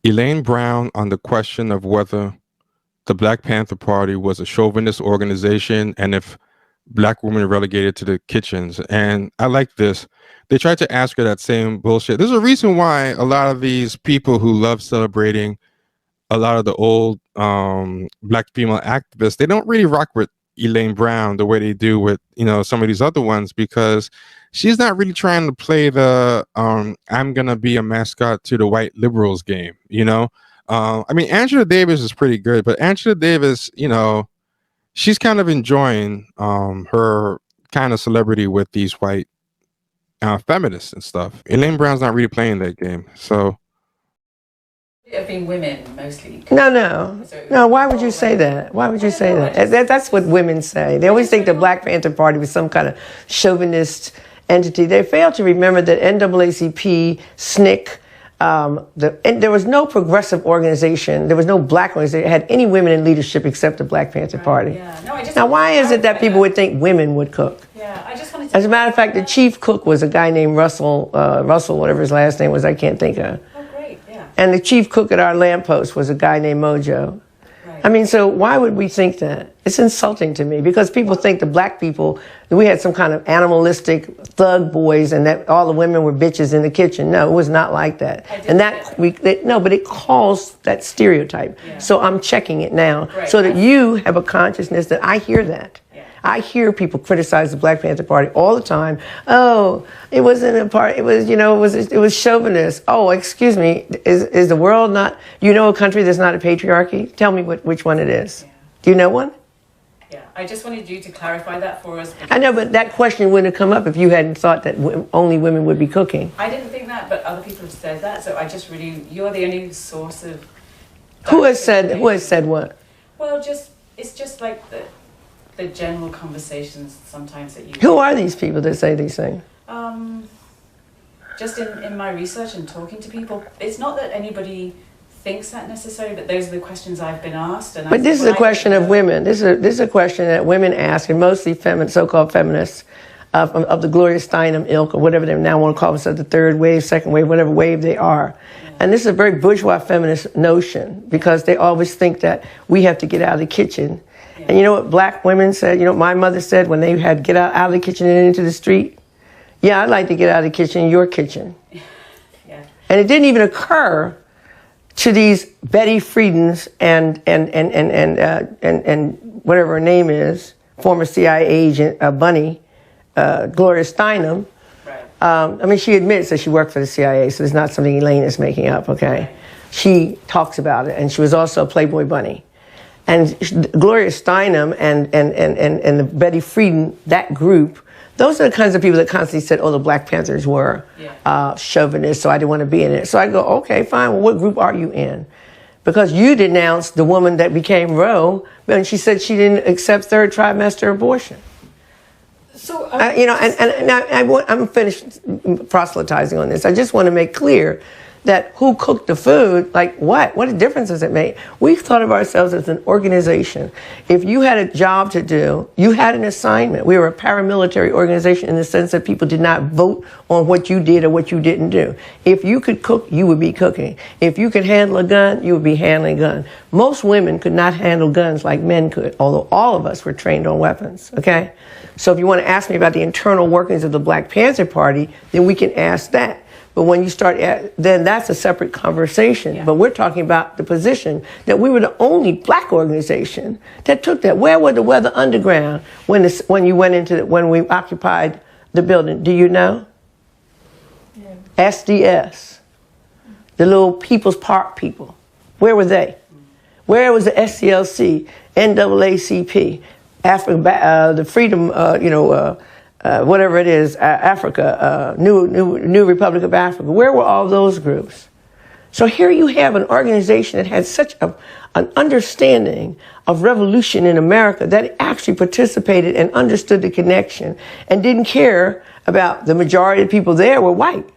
Elaine Brown on the question of whether the Black Panther Party was a chauvinist organization and if black women relegated to the kitchens. And I like this. They tried to ask her that same bullshit. There's a reason why a lot of these people who love celebrating a lot of the old black female activists, they don't really rock with Elaine Brown the way they do with, some of these other ones, because she's not really trying to play the I'm gonna be a mascot to the white liberals game. I mean, Angela Davis is pretty good, but Angela Davis, she's kind of enjoying her kind of celebrity with these white feminists and stuff. Elaine Brown's not really playing that game, so. Have been women mostly. No. Why would you say that? Why would you say that? That's what women say. They always think the Black Panther Party was some kind of chauvinist entity. They fail to remember that NAACP, SNCC, and there was no progressive organization, there was no black organization that had any women in leadership except the Black Panther Party. Yeah. No, now, why is it that people would think women would cook? Yeah, I just wanted to. As a matter of fact, the chief cook was a guy named Russell, whatever his last name was, I can't think of. Oh, great, yeah. And the chief cook at our lamppost was a guy named Mojo. I mean, so why would we think that? It's insulting to me because people think the black people, we had some kind of animalistic thug boys and that all the women were bitches in the kitchen. No, it was not like that. And but it calls that stereotype. Yeah. So I'm checking it now so that you have a consciousness that I hear that. I hear people criticize the Black Panther Party all the time. Oh, it wasn't a part. It was, it was chauvinist. Oh, excuse me. Is the world not? A country that's not a patriarchy? Tell me which one it is. Yeah. Do you know one? Yeah, I just wanted you to clarify that for us. I know, but that question wouldn't have come up if you hadn't thought that only women would be cooking. I didn't think that, but other people have said that. So I just you're the only source of. Who has said what? Well, it's just like the general conversations sometimes that you. Who are these people that say these things? Just in my research and talking to people, it's not that anybody thinks that necessarily, but those are the questions I've been asked. But this is a question of women. This is a question that women ask, and mostly so-called feminists of the Gloria Steinem ilk, or whatever they now want to call themselves, the third wave, second wave, whatever wave they are. Yeah. And this is a very bourgeois feminist notion because they always think that we have to get out of the kitchen. Yeah. And you know what black women said? My mother said when they had to get out of the kitchen and into the street? Yeah, I'd like to get out of the kitchen, your kitchen. Yeah. And it didn't even occur to these Betty Friedens and whatever her name is, former CIA agent Bunny, Gloria Steinem. Right. She admits that she worked for the CIA, so it's not something Elaine is making up. Okay, right. She talks about it, and she was also a Playboy bunny. And Gloria Steinem and the Betty Friedan, that group, those are the kinds of people that constantly said, oh, the Black Panthers were chauvinists, so I didn't want to be in it. So I go, okay, fine, well, what group are you in? Because you denounced the woman that became Roe, and she said she didn't accept third trimester abortion. So, I'm finished proselytizing on this. I just want to make clear that who cooked the food, like what? What difference does it make? We've thought of ourselves as an organization. If you had a job to do, you had an assignment. We were a paramilitary organization in the sense that people did not vote on what you did or what you didn't do. If you could cook, you would be cooking. If you could handle a gun, you would be handling a gun. Most women could not handle guns like men could, although all of us were trained on weapons, okay? So if you want to ask me about the internal workings of the Black Panther Party, then we can ask that. But when you start then that's a separate conversation. Yeah. But we're talking about the position that we were the only black organization that took that. Where were the Weather Underground when we occupied the building? Do you know? Yeah. SDS, the little People's Park people. Where were they? Where was the SCLC, NAACP, the Freedom, whatever it is, Africa, New Republic of Africa. Where were all those groups? So here you have an organization that had such an understanding of revolution in America that it actually participated and understood the connection and didn't care about the majority of people there were white.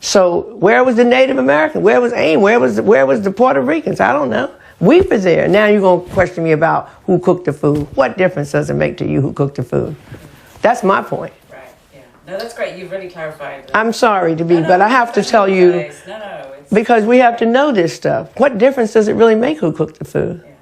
So where was the Native American? Where was AIM? Where was the Puerto Ricans? I don't know. We were there. Now you're going to question me about who cooked the food. What difference does it make to you who cooked the food? That's my point. Right, yeah. No, that's great. You've really clarified. I'm sorry to be, but I have to tell you, because we have to know this stuff. What difference does it really make who cooked the food? Yeah.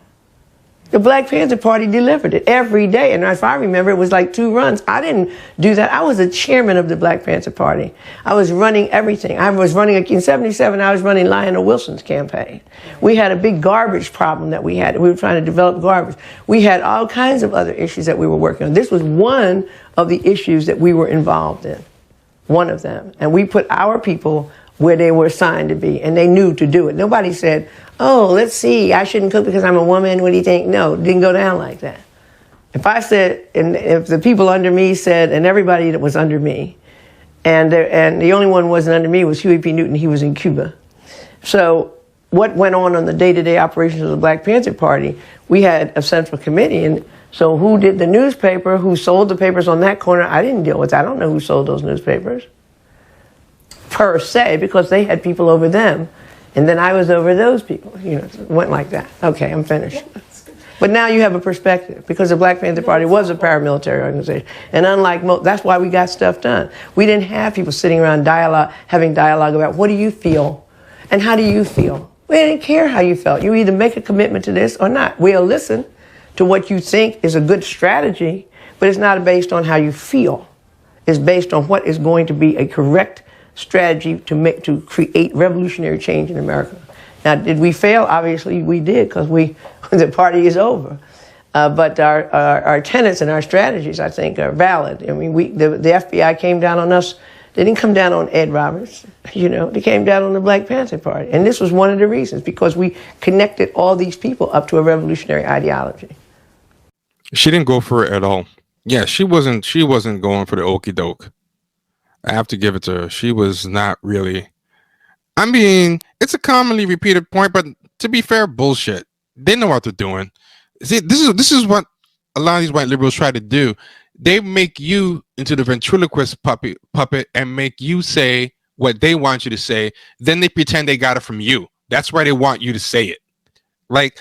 The Black Panther Party delivered it every day. And if I remember, it was like 2 runs. I didn't do that. I was the chairman of the Black Panther Party. I was running everything. I was running, in 77, I was running Lionel Wilson's campaign. We had a big garbage problem that we had. We were trying to develop garbage. We had all kinds of other issues that we were working on. This was one of the issues that we were involved in. One of them. And we put our people where they were assigned to be, and they knew to do it. Nobody said, oh, let's see, I shouldn't cook because I'm a woman, what do you think? No, it didn't go down like that. If I said, and if the people under me said, and everybody that was under me, and the only one who wasn't under me was Huey P. Newton, he was in Cuba. So what went on the day-to-day operations of the Black Panther Party, we had a central committee, and so who did the newspaper, who sold the papers on that corner, I didn't deal with that. I don't know who sold those newspapers, per se, because they had people over them. And then I was over those people. You know, it went like that. Okay, I'm finished. Yeah, but now you have a perspective, because the Black Panther Party was a paramilitary organization. And unlike that's why we got stuff done. We didn't have people sitting around having dialogue about what do you feel and how do you feel. We didn't care how you felt. You either make a commitment to this or not. We'll listen to what you think is a good strategy, but it's not based on how you feel. It's based on what is going to be a correct strategy to create revolutionary change in America. Now, did we fail? Obviously, we did, because the party is over. But our tenets and our strategies, I think, are valid. I mean, the FBI came down on us. They didn't come down on Ed Roberts. You know, they came down on the Black Panther Party, and this was one of the reasons, because we connected all these people up to a revolutionary ideology. She didn't go for it at all. Yeah, she wasn't going for the okie doke. I have to give it to her. She was not really. I mean, it's a commonly repeated point, but to be fair, bullshit. They know what they're doing. See, this is what a lot of these white liberals try to do. They make you into the ventriloquist puppet and make you say what they want you to say. Then they pretend they got it from you. That's why they want you to say it. Like,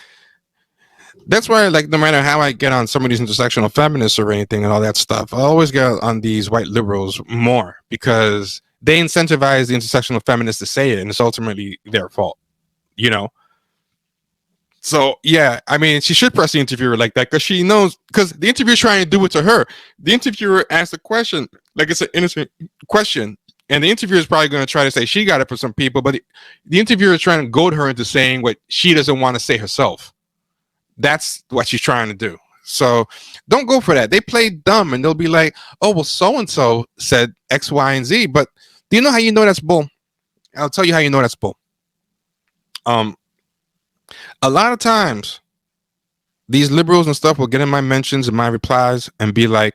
that's why, like, no matter how I get on some of these intersectional feminists or anything and all that stuff, I always get on these white liberals more, because they incentivize the intersectional feminists to say it, and it's ultimately their fault, you know? So, yeah, I mean, she should press the interviewer like that, because she knows, because the interviewer's trying to do it to her. The interviewer asked a question, like it's an innocent question, and the interviewer is probably going to try to say she got it from some people, but the interviewer is trying to goad her into saying what she doesn't want to say herself. That's what she's trying to do. So don't go for that. They play dumb, and they'll be like, oh, well, so-and-so said X, Y, and Z. But do you know how you know that's bull? I'll tell you how you know that's bull. A lot of times, these liberals and stuff will get in my mentions and my replies and be like,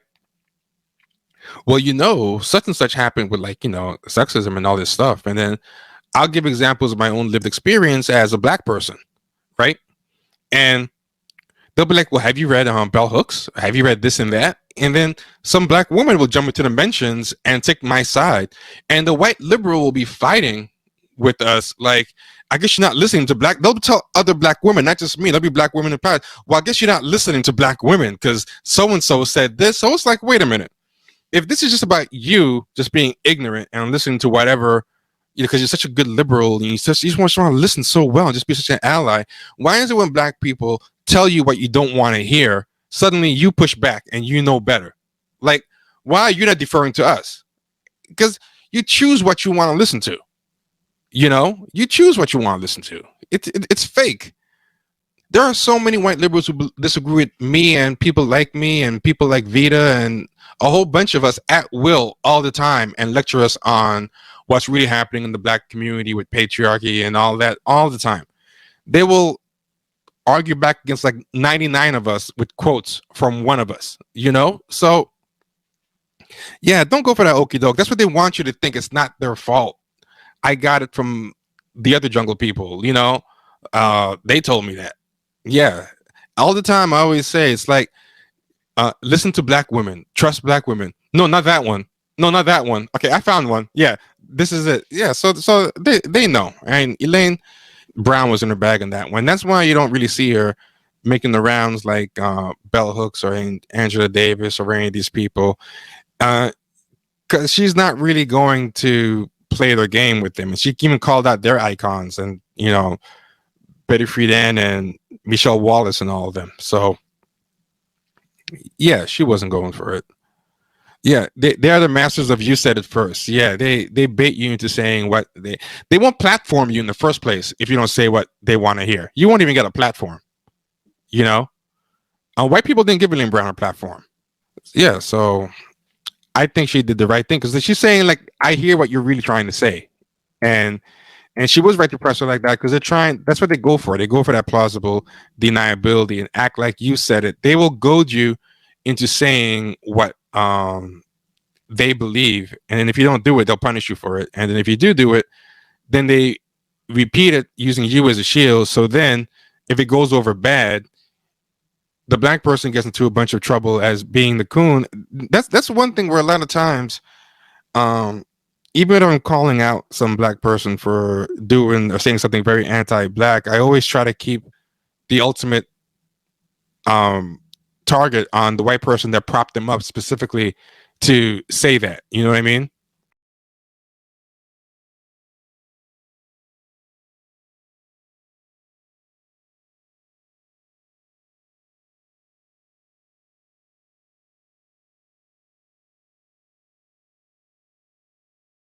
well, you know, such and such happened with, like, you know, sexism and all this stuff. And then I'll give examples of my own lived experience as a Black person, right? And they'll be like, well, have you read Bell Hooks? Have you read this and that? And then some Black woman will jump into the mentions and take my side. And the white liberal will be fighting with us. Like, I guess you're not listening to they'll tell other Black women, not just me. There'll be Black women in past. Well, I guess you're not listening to Black women because so-and-so said this. So it's like, wait a minute. If this is just about you just being ignorant and listening to whatever, you know, because you're such a good liberal and you just want to listen so well and just be such an ally, why is it when Black people tell you what you don't want to hear, suddenly you push back and you know better? Like, why are you not deferring to us? Because you choose what you want to listen to. You know, you choose what you want to listen to. It's fake. There are so many white liberals who disagree with me and people like me and people like Vita and a whole bunch of us at will all the time and lecture us on what's really happening in the Black community with patriarchy and all that all the time. They will argue back against like 99 of us with quotes from one of us, you know? So, yeah, don't go for that okie doke. That's what they want you to think. It's not their fault. I got it from the other jungle people, you know? They told me that. Yeah. All the time, I always say, it's like, listen to Black women. Trust Black women. No, not that one. No, not that one. Okay, I found one. Yeah, this is it. Yeah, so they know. And Elaine Brown was in her bag on that one. That's why you don't really see her making the rounds like Bell Hooks or Angela Davis or any of these people. because she's not really going to play their game with them. And she even called out their icons, and Betty Friedan and Michelle Wallace and all of them. So yeah, she wasn't going for it. Yeah, they are the masters of you said it first. Yeah, they bait you into saying what they won't platform you in the first place if you don't say what they want to hear. You won't even get a platform. White people didn't give Elaine Brown a platform. Yeah, so I think she did the right thing because she's saying like, I hear what you're really trying to say, and she was right to press her like that because they're trying. That's what they go for. They go for that plausible deniability and act like you said it. They will goad you into saying what they believe, and then if you don't do it, they'll punish you for it. And then if you do it, then they repeat it using you as a shield. So then, if it goes over bad, the black person gets into a bunch of trouble as being the coon. That's one thing where a lot of times, even when I'm calling out some black person for doing or saying something very anti-black, I always try to keep the ultimate target on the white person that propped them up specifically to say that. You know what I mean?